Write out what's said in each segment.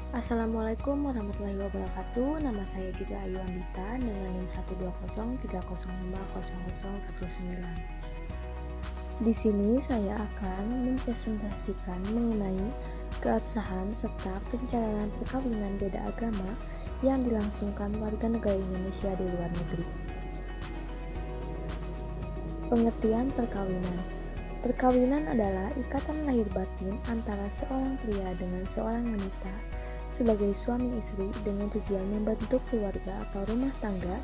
Assalamualaikum warahmatullahi wabarakatuh. Nama saya Citra Ayu Andita dengan NIM 12030050019. Di sini saya akan mempresentasikan mengenai keabsahan serta pencalonan perkawinan beda agama yang dilangsungkan warga negara Indonesia di luar negeri. Pengertian perkawinan. Perkawinan adalah ikatan lahir batin antara seorang pria dengan seorang wanita sebagai suami istri dengan tujuan membentuk keluarga atau rumah tangga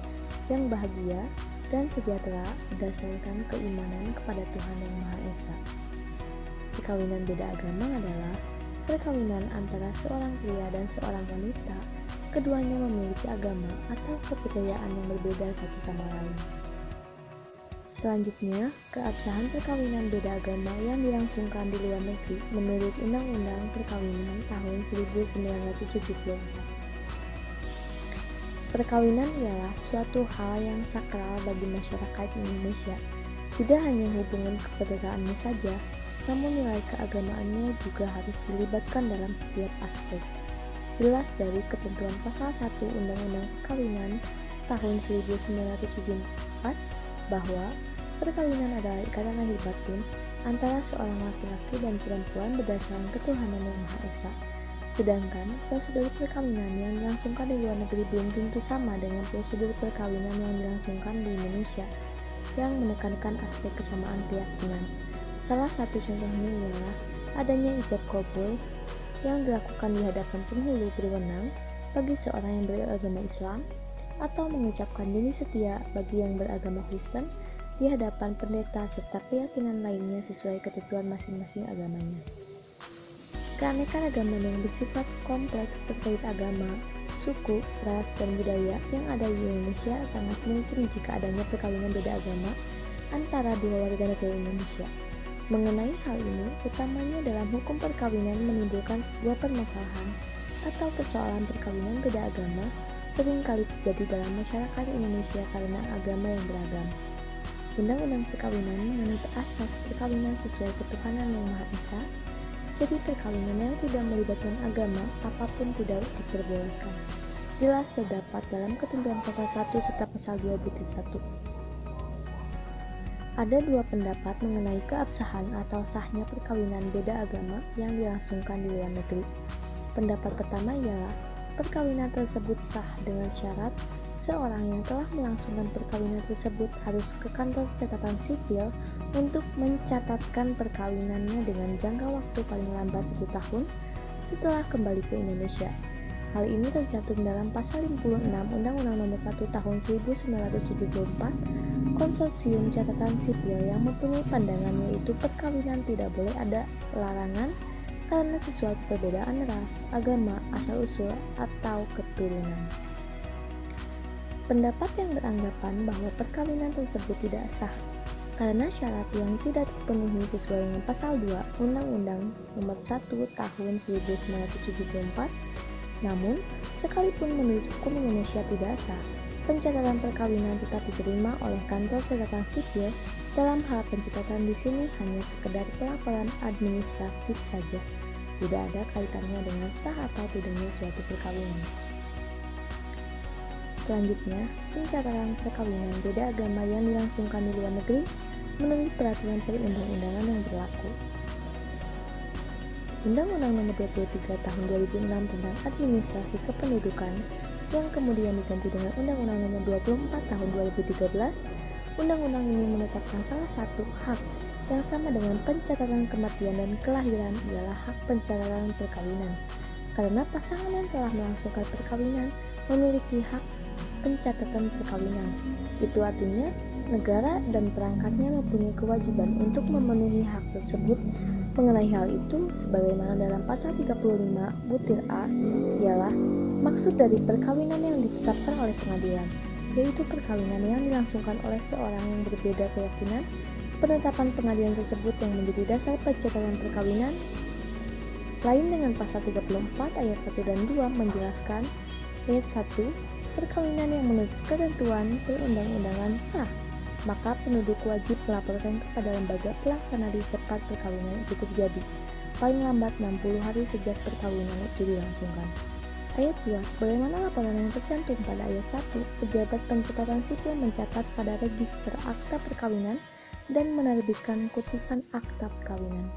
yang bahagia dan sejahtera berdasarkan keimanan kepada Tuhan Yang Maha Esa. Perkawinan beda agama adalah perkawinan antara seorang pria dan seorang wanita, keduanya memiliki agama atau kepercayaan yang berbeda satu sama lain. Selanjutnya, keabsahan perkawinan beda agama yang dilangsungkan di luar negeri menurut Undang-Undang Perkawinan tahun 1974. Perkawinan ialah suatu hal yang sakral bagi masyarakat Indonesia. Tidak hanya hubungan keperdaannya saja, namun nilai keagamaannya juga harus dilibatkan dalam setiap aspek. Jelas dari ketentuan pasal 1 Undang-Undang Perkawinan tahun 1974 bahwa perkawinan adalah ikatan lahir batin antara seorang laki-laki dan perempuan berdasarkan ketuhanan Yang Maha Esa. Sedangkan prosedur perkawinan yang dilangsungkan di luar negeri belum tentu sama dengan prosedur perkawinan yang dilangsungkan di Indonesia yang menekankan aspek kesamaan keyakinan. Salah satu contohnya ialah adanya ijab kabul yang dilakukan di hadapan penghulu berwenang bagi seorang yang beragama Islam, atau mengucapkan janji setia bagi yang beragama Kristen di hadapan pendeta serta keyakinan lainnya sesuai ketentuan masing-masing agamanya. Keanekaragaman yang bersifat kompleks terkait agama, suku, ras, dan budaya yang ada di Indonesia sangat mungkin jika adanya perkawinan beda agama antara dua warga negara Indonesia. Mengenai hal ini, utamanya dalam hukum perkawinan menimbulkan sebuah permasalahan atau persoalan perkawinan beda agama seringkali terjadi dalam masyarakat Indonesia karena agama yang beragam. Undang-Undang Perkawinan menganut asas perkawinan sesuai ketuhanan Yang Maha Esa, jadi perkawinan yang tidak melibatkan agama apapun tidak diperbolehkan. Jelas terdapat dalam ketentuan pasal 1 serta pasal 2(1). Ada dua pendapat mengenai keabsahan atau sahnya perkawinan beda agama yang dilangsungkan di luar negeri. Pendapat pertama ialah perkawinan tersebut sah dengan syarat seorang yang telah melangsungkan perkawinan tersebut harus ke kantor catatan sipil untuk mencatatkan perkawinannya dengan jangka waktu paling lambat 1 tahun setelah kembali ke Indonesia. Hal ini tercantum dalam pasal 56 Undang-Undang Nomor 1 Tahun 1974 Konsorsium Catatan Sipil yang mempunyai pandangan yaitu perkawinan tidak boleh ada larangan karena sesuatu perbedaan ras, agama, asal-usul, atau keturunan. Pendapat yang beranggapan bahwa perkawinan tersebut tidak sah karena syarat yang tidak terpenuhi sesuai dengan pasal 2 Undang-Undang Nomor 1 Tahun 1974. Namun, sekalipun menurut hukum Indonesia tidak sah, pencatatan perkawinan tetap diterima oleh kantor catatan sipil. Dalam hal pencatatan di sini hanya sekedar pelaporan administratif saja, tidak ada kaitannya dengan sah atau tidaknya suatu perkawinan. Selanjutnya, pencatatan perkawinan beda agama yang dilangsungkan di luar negeri menurut peraturan perundang-undangan yang berlaku. Undang-Undang Nomor 23 Tahun 2006 tentang Administrasi Kependudukan yang kemudian diganti dengan Undang-Undang Nomor 24 Tahun 2013. Undang-undang ini menetapkan salah satu hak yang sama dengan pencatatan kematian dan kelahiran ialah hak pencatatan perkawinan, karena pasangan yang telah melangsungkan perkawinan memiliki hak pencatatan perkawinan. Itu artinya negara dan perangkatnya mempunyai kewajiban untuk memenuhi hak tersebut. Mengenai hal itu, sebagaimana dalam pasal 35 butir A, ialah maksud dari perkawinan yang ditetapkan oleh pengadilan, yaitu perkawinan yang dilangsungkan oleh seorang yang berbeda keyakinan. Penetapan pengadilan tersebut yang menjadi dasar pencatatan perkawinan. Lain dengan pasal 34 ayat 1 dan 2 menjelaskan ayat 1, perkawinan yang menurut ketentuan perundang-undangan sah, maka penduduk wajib melaporkan kepada lembaga pelaksana di tempat perkawinan itu terjadi. paling lambat 60 hari sejak perkawinan itu dilangsungkan. Ayat 2, sebagaimana laporan yang tercantum pada ayat 1, pejabat pencatatan sipil mencatat pada register akta perkawinan dan menerbitkan kutipan akta perkawinan.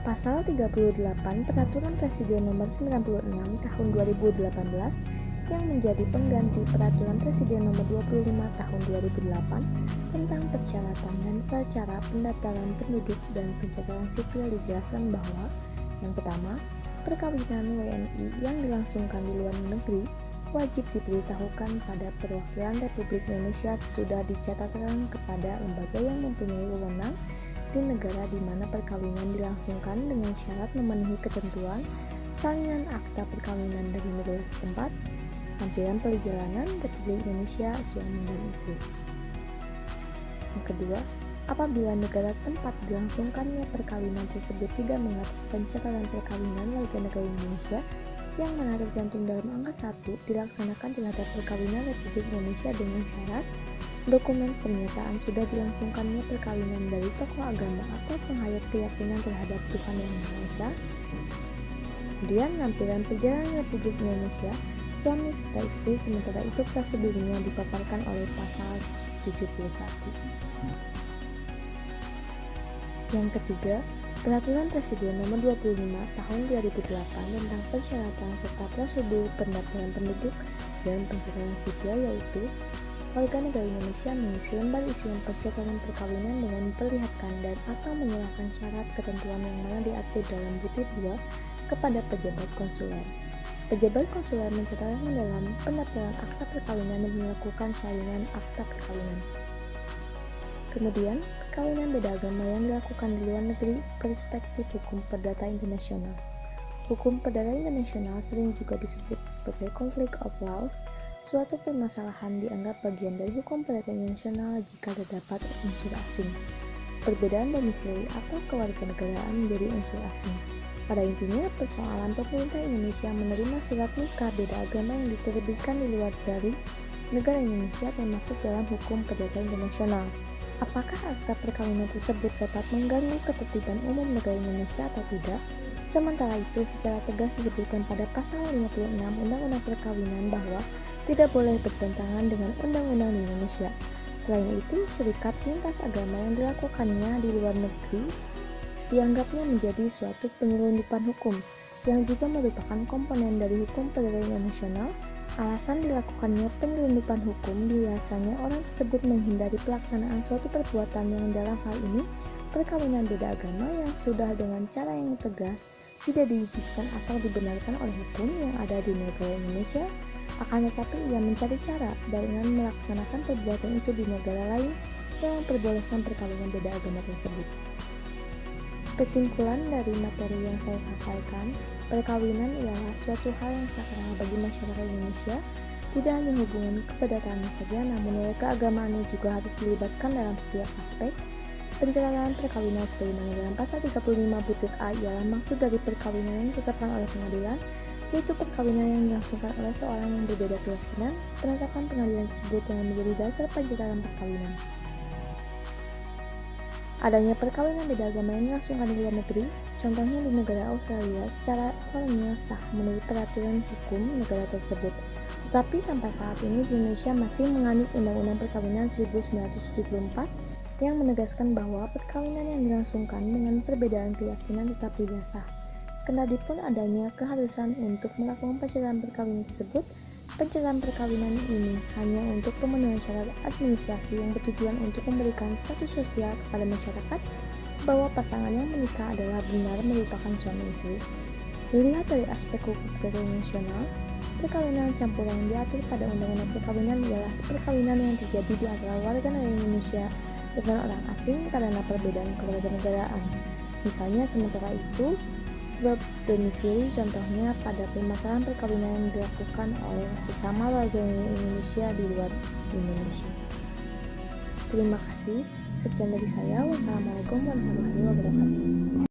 Pasal 38 Peraturan Presiden Nomor 96 Tahun 2018 yang menjadi pengganti Peraturan Presiden Nomor 25 Tahun 2008 tentang persyaratan dan cara pendaftaran penduduk dan pencatatan sipil dijelaskan bahwa yang pertama, perkawinan WNI yang dilangsungkan di luar negeri wajib diberitahukan pada perwakilan Republik Indonesia sesudah dicatatkan kepada lembaga yang mempunyai wewenang di negara di mana perkawinan dilangsungkan dengan syarat memenuhi ketentuan salinan akta perkawinan dari negara setempat, tampilan perjalanan Republik Indonesia suami dan istri. Yang kedua, apabila negara tempat dilangsungkannya perkawinan tersebut tidak mengatur pencatatan perkawinan warga negara Indonesia yang mana tercantum dalam angka 1 dilaksanakan terhadap perkawinan Republik Indonesia dengan syarat dokumen pernyataan sudah dilangsungkannya perkawinan dari tokoh agama atau penghayat keyakinan terhadap Tuhan Yang Maha Esa. Kemudian lampiran perjalanan Republik Indonesia suami serta istri, sementara itu prosedurnya dipaparkan oleh pasal 71. Yang ketiga, Peraturan Presiden Nomor 25 Tahun 2008 tentang persyaratan serta prosedur pendaftaran penduduk dan pencatatan sipil, yaitu warga negara Indonesia mengisi lembar isian pencatatan perkawinan dengan memperlihatkan dan atau menyerahkan syarat ketentuan yang mana diatur dalam butir 2 kepada pejabat konsuler. Pejabat konsuler mencatatkan dalam pendaftaran akta perkawinan dan melakukan salinan akta perkawinan. Kemudian, perkawinan beda agama yang dilakukan di luar negeri perspektif hukum perdata internasional. Hukum perdata internasional sering juga disebut sebagai conflict of laws. Suatu permasalahan dianggap bagian dari hukum perdata internasional jika terdapat unsur asing. Perbedaan domisili atau kewarganegaraan menjadi unsur asing. Pada intinya, persoalan pemerintah Indonesia menerima surat nikah beda agama yang diterbitkan di luar dari negara Indonesia termasuk dalam hukum perdata internasional. Apakah akta perkawinan tersebut dapat mengganggu ketertiban umum negara Indonesia atau tidak? Sementara itu, secara tegas disebutkan pada pasal 56 Undang-Undang Perkawinan bahwa tidak boleh bertentangan dengan undang-undang di Indonesia. Selain itu, serikat lintas agama yang dilakukannya di luar negeri dianggapnya menjadi suatu penyelundupan hukum yang juga merupakan komponen dari hukum perdata internasional. Alasan dilakukannya penyelundupan hukum biasanya orang tersebut menghindari pelaksanaan suatu perbuatan yang dalam hal ini perkawinan beda agama yang sudah dengan cara yang tegas tidak diizinkan atau dibenarkan oleh hukum yang ada di negara Indonesia, akan tetapi ia mencari cara dengan melaksanakan perbuatan itu di negara lain yang memperbolehkan perkawinan beda agama tersebut. Kesimpulan dari materi yang saya sampaikan, perkawinan ialah suatu hal yang sakral bagi masyarakat Indonesia. Tidak hanya hubungan kepedatannya saja, namun nilai keagamaannya juga harus dilibatkan dalam setiap aspek. Pencatatan perkawinan sebagaimana dalam pasal 35 butir A ialah maksud dari perkawinan yang ditetapkan oleh pengadilan, yaitu perkawinan yang dilangsungkan oleh seorang yang berbeda keyakinan. Penetapan pengadilan tersebut yang menjadi dasar pencatatan perkawinan. Adanya perkawinan beda agama yang dilangsungkan di luar negeri, contohnya di negara Australia, secara formil sah menurut peraturan hukum negara tersebut. Tetapi sampai saat ini di Indonesia masih menganut Undang-Undang Perkawinan 1974 yang menegaskan bahwa perkawinan yang dilangsungkan dengan perbedaan keyakinan tetap tidak sah. Kendati-pun adanya keharusan untuk melakukan pencatatan perkawinan tersebut, pencatatan perkawinan ini hanya untuk pemenuhan syarat administrasi yang bertujuan untuk memberikan status sosial kepada masyarakat bahwa pasangan yang menikah adalah benar merupakan suami istri. Dilihat dari aspek hukum internasional, perkawinan campuran yang diatur pada Undang-Undang Perkawinan ialah perkawinan yang terjadi di antara warga negara Indonesia dengan orang asing karena perbedaan kewarganegaraan. Misalnya, sementara itu, sebab domisili, contohnya pada permasalahan perkawinan yang dilakukan oleh sesama warga Indonesia di luar Indonesia. Terima kasih. Sekian dari saya. Wassalamualaikum warahmatullahi wabarakatuh.